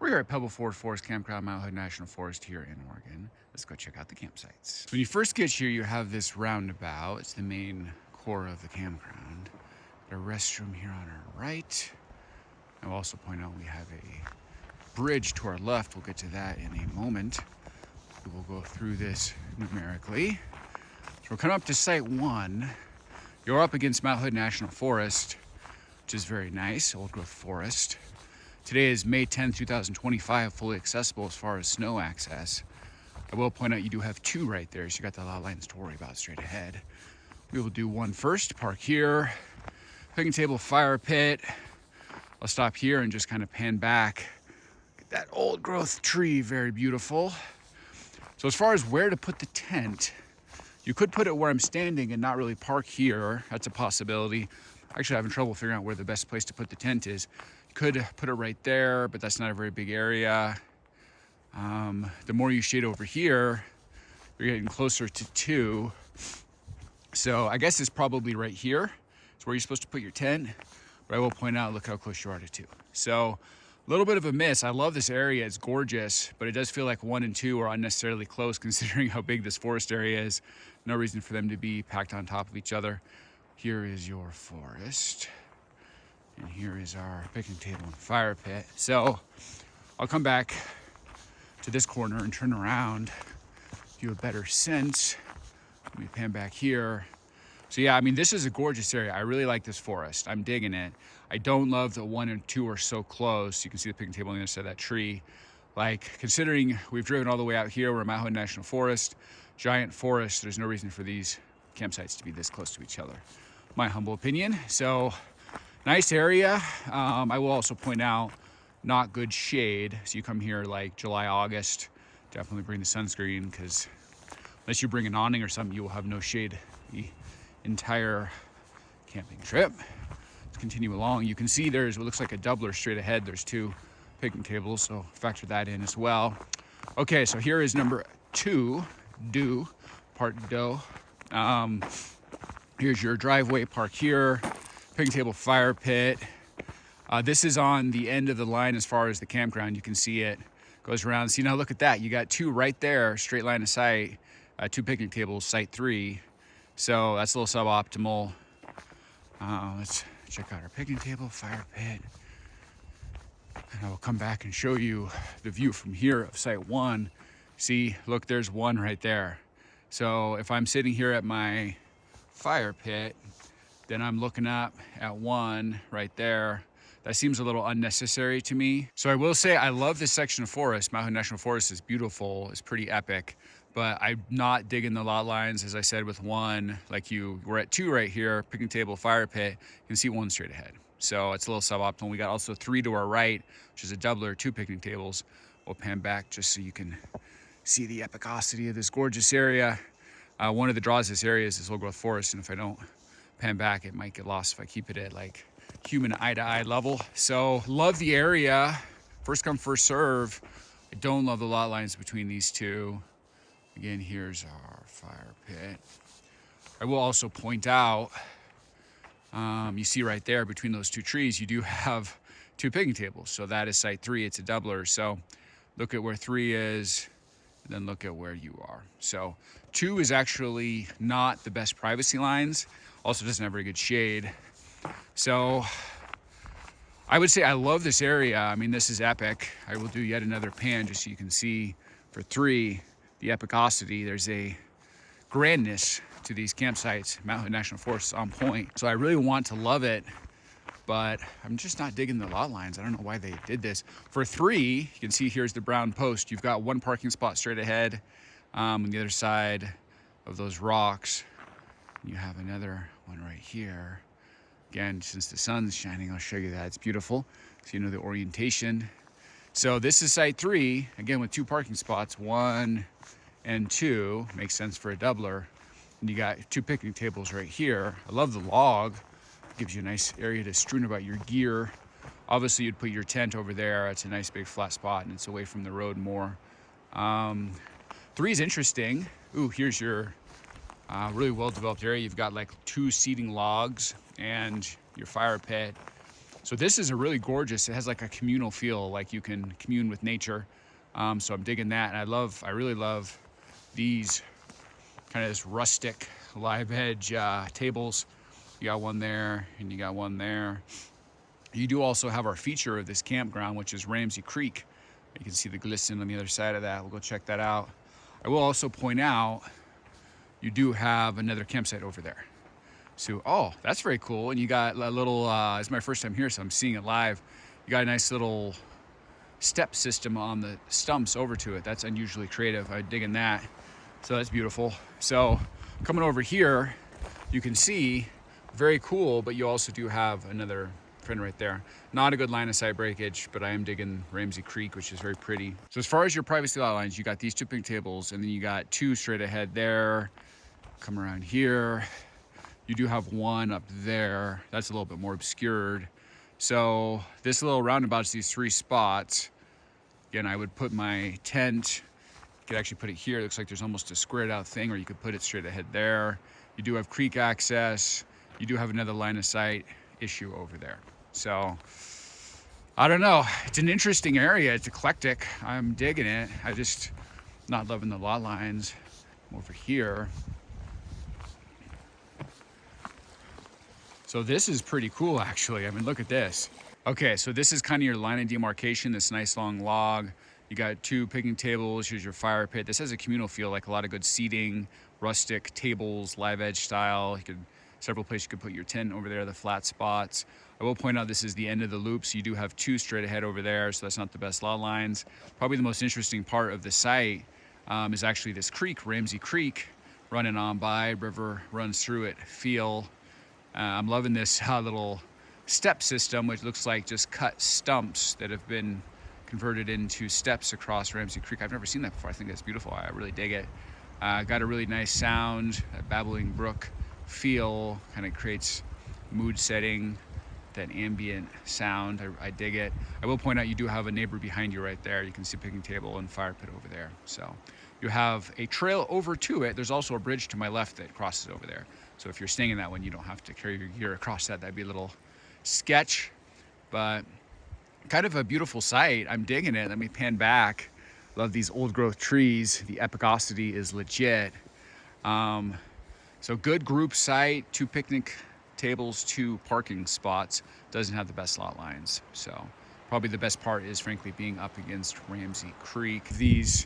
We're here at Pebble Ford Campground, Mile High National Forest here in Oregon. Let's go check out the campsites. So when you first get here, you have this roundabout. It's the main core of the campground. Got a restroom here on our right. I'll also point out we have a bridge to our left. We'll get to that in a moment. We will go through this numerically. So we're coming up to Site 1. You're up against Mile High National Forest, which is very nice, old growth forest. Today is May 10th, 2025, fully accessible as far as snow access. I will point out you do have two right there, so you got the lot lines to worry about straight ahead. We will do one first, park here, picnic table, fire pit. I'll stop here and just kind of pan back. Get that old growth tree, very beautiful. So as far as where to put the tent, you could put it where I'm standing and not really park here. That's a possibility. Actually, having trouble figuring out where the best place to put the tent is. Could put it right there, but that's not a very big area. The more you shade over here, you're getting closer to 2. So I guess it's probably right here. It's where you're supposed to put your tent. But I will point out, look how close you are to 2. So a little bit of a miss. I love this area, it's gorgeous, but it does feel like 1 and 2 are unnecessarily close considering how big this forest area is. No reason for them to be packed on top of each other. Here is your forest. And here is our picnic table and fire pit. So I'll come back to this corner and turn around, give you a better sense. Let me pan back here. So yeah, I mean, this is a gorgeous area. I really like this forest. I'm digging it. I don't love that 1 and 2 are so close. You can see the picnic table on the other side of that tree. Like, considering we've driven all the way out here, we're in Mile High National Forest, giant forest, there's no reason for these campsites to be this close to each other. My humble opinion. So nice area. I will also point out, not good shade. So you come here like July, August, definitely bring the sunscreen, because unless you bring an awning or something, you will have no shade the entire camping trip. Let's continue along. You can see there's what looks like a doubler straight ahead. There's 2 picnic tables, so factor that in as well. Okay, so here is number 2, part do. Here's your driveway, park here. Picnic table, fire pit. This is on the end of the line as far as the campground. You can see it goes around. See, now look at that. You got 2 right there, straight line of sight, 2 picnic tables, site 3. So that's a little suboptimal. Let's check out our picnic table, fire pit. And I will come back and show you the view from here of site 1. See, look, there's 1 right there. So if I'm sitting here at my fire pit, then I'm looking up at 1 right there. That seems a little unnecessary to me. So I will say I love this section of forest. Mile High National Forest is beautiful, it's pretty epic, but I'm not digging the lot lines. As I said, with 1, like we're at 2 right here, picnic table, fire pit, you can see 1 straight ahead. So it's a little suboptimal. We got also 3 to our right, which is a doubler, 2 picnic tables. We'll pan back just so you can see the epicosity of this gorgeous area. One of the draws of this area is this old growth forest, and if I don't pan back, it might get lost if I keep it at like human eye-to-eye level. So love the area. First come, first serve. I don't love the lot lines between these 2. Again, here's our fire pit. I will also point out, you see right there between those 2 trees, you do have 2 picnic tables. So that is site 3, it's a doubler. So look at where 3 is, and then look at where you are. So 2 is actually not the best privacy lines. Also doesn't have very good shade. So I would say I love this area. I mean, this is epic. I will do yet another pan just so you can see for 3, the epicosity. There's a grandness to these campsites. Mile High National Forest is on point. So I really want to love it, but I'm just not digging the lot lines. I don't know why they did this. For 3, you can see here's the brown post. You've got 1 parking spot straight ahead on the other side of those rocks. You have another one right here. Again, since the sun's shining, I'll show you that. It's beautiful, so you know the orientation. So this is site 3, again with 2 parking spots, 1 and 2. Makes sense for a doubler. And you got 2 picnic tables right here. I love the log. Gives you a nice area to strewn about your gear. Obviously, you'd put your tent over there. It's a nice big flat spot, and it's away from the road more. 3 is interesting. Ooh, here's your really well-developed area. You've got like 2 seating logs and your fire pit. So this is a really gorgeous, it has like a communal feel, like you can commune with nature. So I'm digging that. And I really love these kind of this rustic live edge tables. You got one there and you got one there. You do also have our feature of this campground, which is Ramsey Creek. You can see the glisten on the other side of that. We'll go check that out. I will also point out, you do have another campsite over there. So, oh, that's very cool. And you got a little, it's my first time here, so I'm seeing it live. You got a nice little step system on the stumps over to it. That's unusually creative. I'm digging that. So that's beautiful. So coming over here, you can see, very cool, but you also do have another friend right there. Not a good line of sight breakage, but I am digging Ramsey Creek, which is very pretty. So as far as your privacy lot lines, you got these two picnic tables, and then you got two straight ahead there. Come around here. You do have one up there. That's a little bit more obscured. So this little roundabout is these three spots. Again, I would put my tent, you could actually put it here. It looks like there's almost a squared out thing, or you could put it straight ahead there. You do have creek access. You do have another line of sight issue over there. So I don't know. It's an interesting area. It's eclectic. I'm digging it. I just not loving the lot lines. Over here. So this is pretty cool, actually. I mean, look at this. Okay, so this is kind of your line of demarcation, this nice long log. You got two picnic tables, here's your fire pit. This has a communal feel, like a lot of good seating, rustic tables, live edge style. Several places you could put your tent over there, the flat spots. I will point out this is the end of the loop, so you do have two straight ahead over there, so that's not the best lot lines. Probably the most interesting part of the site is actually this creek, Ramsey Creek, running on by, river runs through it, feel. I'm loving this little step system, which looks like just cut stumps that have been converted into steps across Ramsey Creek. I've never seen that before. I think that's beautiful. I really dig it. Got a really nice sound, a babbling brook feel, kind of creates mood setting, that ambient sound. I dig it. I will point out you do have a neighbor behind you right there. You can see a picnic table and fire pit over there. So you have a trail over to it. There's also a bridge to my left that crosses over there. So if you're staying in that one, you don't have to carry your gear across that. That'd be a little sketch, but kind of a beautiful site. I'm digging it. Let me pan back. Love these old growth trees. The epicosity is legit. So good group site, two picnic tables, two parking spots. Doesn't have the best lot lines. So probably the best part is frankly being up against Ramsey Creek. These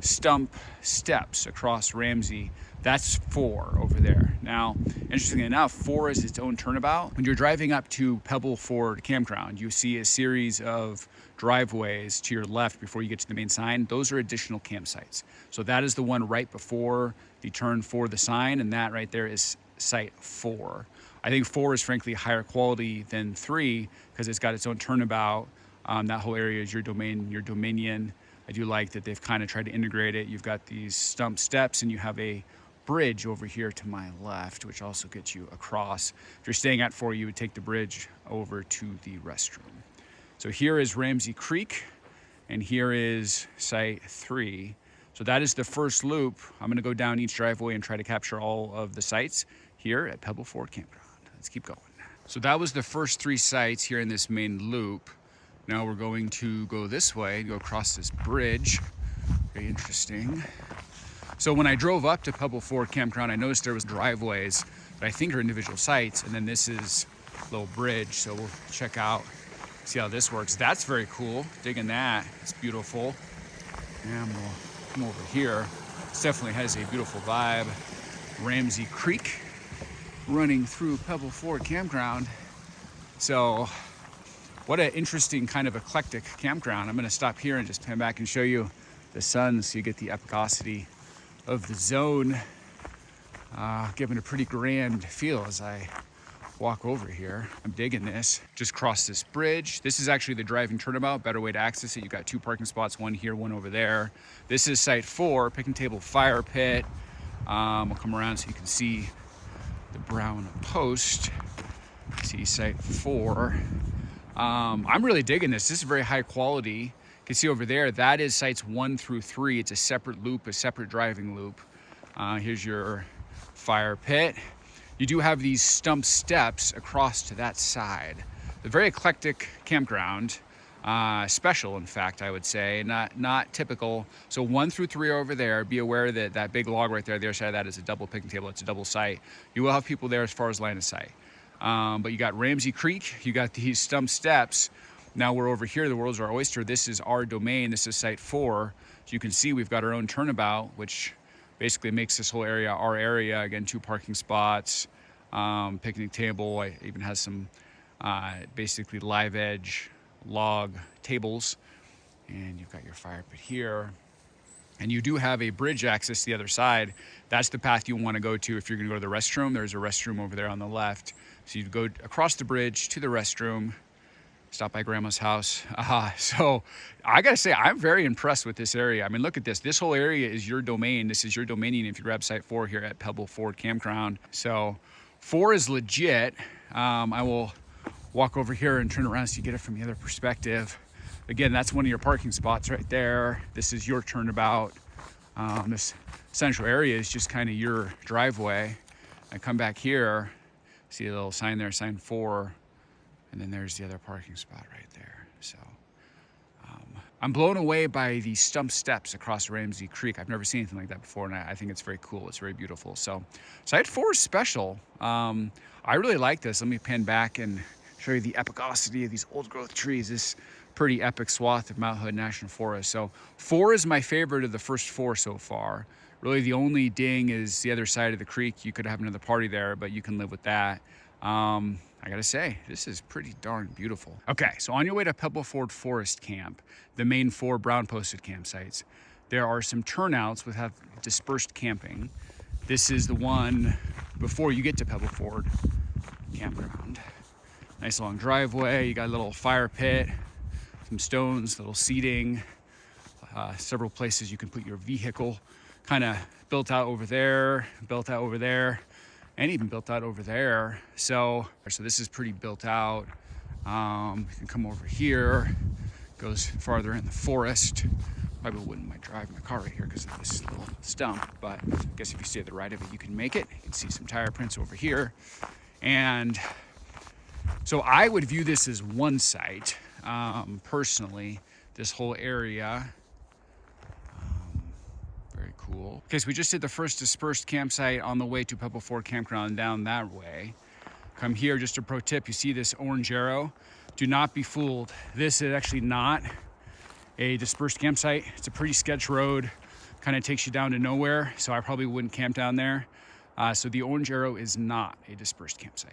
stump steps across Ramsey, that's 4 over there. Now, interestingly enough, 4 is its own turnabout. When you're driving up to Pebble Ford Campground, you see a series of driveways to your left before you get to the main sign. Those are additional campsites. So that is the one right before the turn for the sign, and that right there is site 4. I think 4 is frankly higher quality than 3 because it's got its own turnabout. That whole area is your domain, your dominion. I do like that they've kind of tried to integrate it. You've got these stump steps and you have a bridge over here to my left, which also gets you across. If you're staying at 4, you would take the bridge over to the restroom. So here is Ramsey Creek and here is site 3. So that is the first loop. I'm gonna go down each driveway and try to capture all of the sites here at Pebble Ford Campground. Let's keep going. So that was the first 3 sites here in this main loop. Now we're going to go this way, go across this bridge. Very interesting. So when I drove up to Pebble Ford Campground, I noticed there was driveways that I think are individual sites, and then this is a little bridge. So we'll check out, see how this works. That's very cool, digging that, it's beautiful. And we'll come over here. This definitely has a beautiful vibe. Ramsey Creek running through Pebble Ford Campground. So what an interesting kind of eclectic campground. I'm gonna stop here and just pan back and show you the sun so you get the epicosity of the zone, giving a pretty grand feel as I walk over here. I'm digging this. Just cross this bridge. This is actually the driving turnabout, better way to access it. You've got 2 parking spots, one here, one over there. This is site 4, picnic table, fire pit. We'll come around so you can see the brown post. See site 4. I'm really digging this. This is very high quality. You can see over there, that is sites 1 through 3. It's a separate loop, a separate driving loop. Here's your fire pit. You do have these stump steps across to that side. a very eclectic campground. Special, in fact, I would say, not typical. So 1 through 3 over there. Be aware that that big log right there, the other side of that is a double picnic table. It's a double site. You will have people there as far as line of sight. But you got Ramsey Creek, you got these stump steps. Now we're over here, the world's our oyster. This is our domain. This is site 4. So you can see we've got our own turnabout, which basically makes this whole area our area. Again, 2 parking spots, picnic table. It even has some basically live edge log tables, and you've got your fire pit here, and you do have a bridge access to the other side. That's the path you want to go to if you're going to go to the restroom. There's a restroom over there on the left, so you go across the bridge to the restroom, stop by grandma's house. So I gotta say, I'm very impressed with this area. I mean, look at this whole area is your domain. This is your dominion if you grab site 4 here at Pebble Ford Campground. So 4 is legit. I will walk over here and turn around so you get it from the other perspective. Again, that's one of your parking spots right there. This is your turnabout. This central area is just kind of your driveway. I come back here, see a little sign there, sign 4, and then there's the other parking spot right there. So I'm blown away by the stump steps across Ramsey Creek. I've never seen anything like that before, and I think it's very cool. It's very beautiful. So site 4 is special. I really like this. Let me pan back and show you the epicosity of these old growth trees. This pretty epic swath of Mount Hood National Forest. So 4 is my favorite of the first 4 so far. Really the only ding is the other side of the creek. You could have another party there, but you can live with that. I gotta say, this is pretty darn beautiful. Okay, so on your way to Pebble Ford Forest Camp, the main 4 brown posted campsites, there are some turnouts with have dispersed camping. This is the one before you get to Pebble Ford Campground. Nice long driveway, you got a little fire pit, some stones, little seating, several places you can put your vehicle, kind of built out over there, and even built out over there. So this is pretty built out. You can come over here, goes farther in the forest. Probably wouldn't mind driving the car right here because of this little stump, but I guess if you stay to the right of it, you can make it. You can see some tire prints over here. And so I would view this as one site, personally, this whole area. Very cool. Okay, so we just did the first dispersed campsite on the way to Pebble Ford Campground down that way. Come here, just a pro tip, you see this orange arrow? Do not be fooled. This is actually not a dispersed campsite. It's a pretty sketch road, kind of takes you down to nowhere, so I probably wouldn't camp down there. So the orange arrow is not a dispersed campsite.